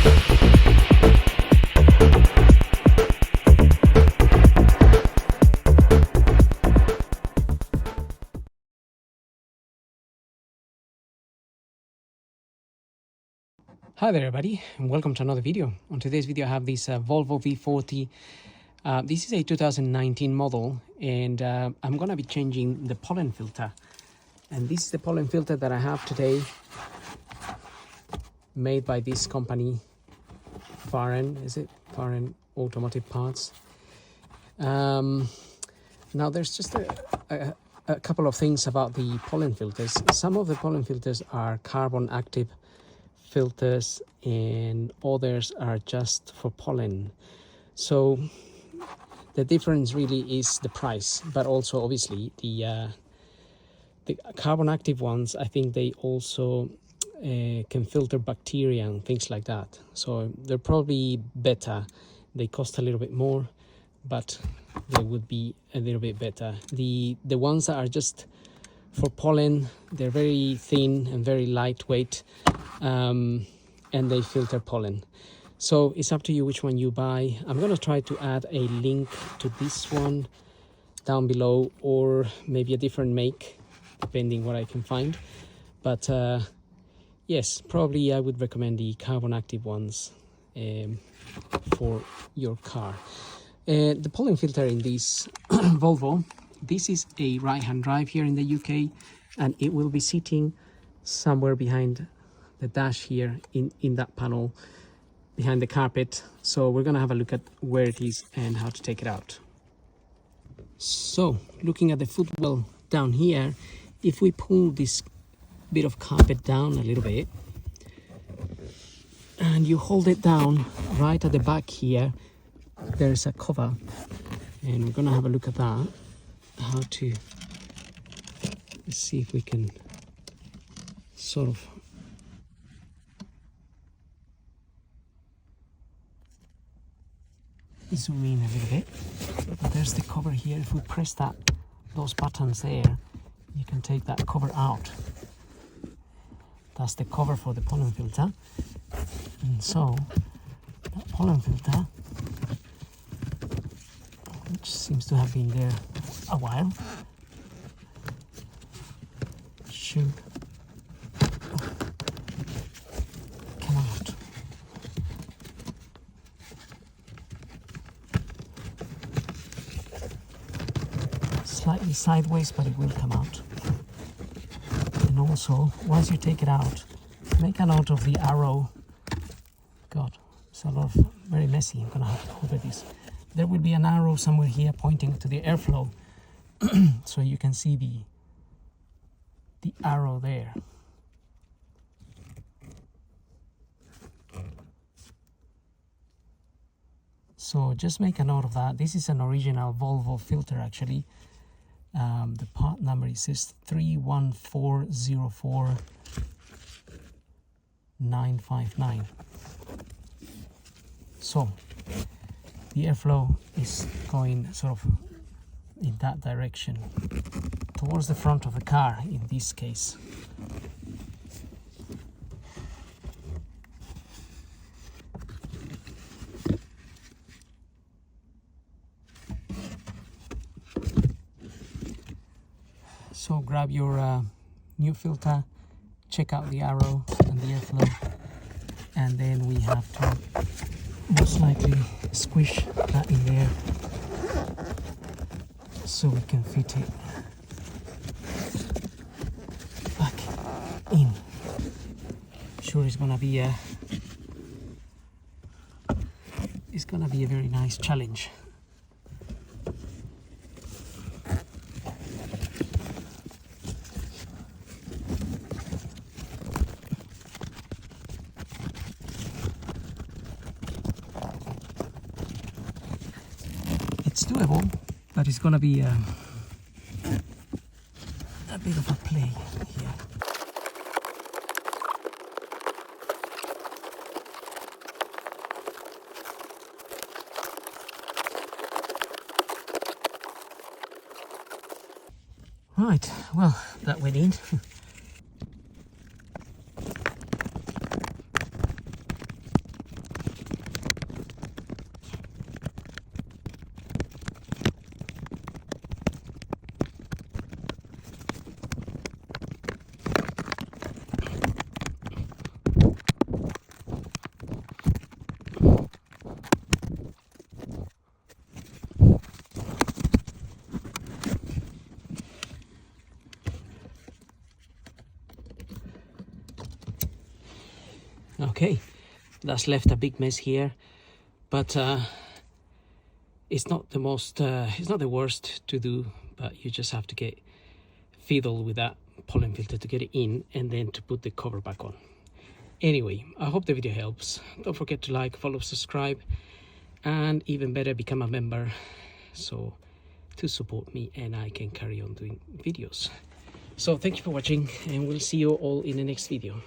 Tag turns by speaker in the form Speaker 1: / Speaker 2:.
Speaker 1: Hi there everybody, and welcome to another video. On today's video I have this Volvo V40. This is a 2019 model, and I'm gonna be changing the pollen filter. And this is the pollen filter that I have today, made by this company, Pollen, is it? Pollen Automotive Parts. Now there's just a couple of things about the pollen filters. Some of the pollen filters are carbon active filters and others are just for pollen. So the difference really is the price, but also obviously the carbon active ones, I think they also can filter bacteria and things like that. So they're probably better. They cost a little bit more, but they would be a little bit better. The ones that are just for pollen, they're very thin and very lightweight, and they filter pollen. So it's up to you which one you buy. I'm going to try to add a link to this one down below, or maybe a different make, depending what I can find. But yes, probably I would recommend the carbon active ones for your car. The pollen filter in this Volvo, this is a right-hand drive here in the UK, and it will be sitting somewhere behind the dash here in that panel, behind the carpet. So we're gonna have a look at where it is and how to take it out. So looking at the footwell down here, if we pull this bit of carpet down a little bit and you hold it down right at the back here, there's a cover, and we're gonna have a look at that, how to, let's see if we can sort of zoom in a little bit. But there's the cover here. If we press those buttons there, you can take that cover out. That's the cover for the pollen filter. And so that pollen filter, which seems to have been there a while, should come out. Slightly sideways, but it will come out. And also, once you take it out, make a note of the arrow. God, it's a lot of very messy. I'm gonna have to cover this. There will be an arrow somewhere here pointing to the airflow, so you can see the arrow there. So just make a note of that. This is an original Volvo filter actually. The part number is 31404959. So the airflow is going sort of in that direction, towards the front of the car in this case. So grab your new filter, check out the arrow and the airflow, and then we have to most likely squish that in there so we can fit it back in. Sure, it's gonna be a very nice challenge. It's doable, but it's gonna be a bit of a play here. Right, well, that went in. Okay, that's left a big mess here, but it's not the most, it's not the worst to do, but you just have to get fiddle with that pollen filter to get it in and then to put the cover back on. Anyway, I hope the video helps. Don't forget to like, follow, subscribe, and even better, become a member, so to support me and I can carry on doing videos. So thank you for watching, and we'll see you all in the next video.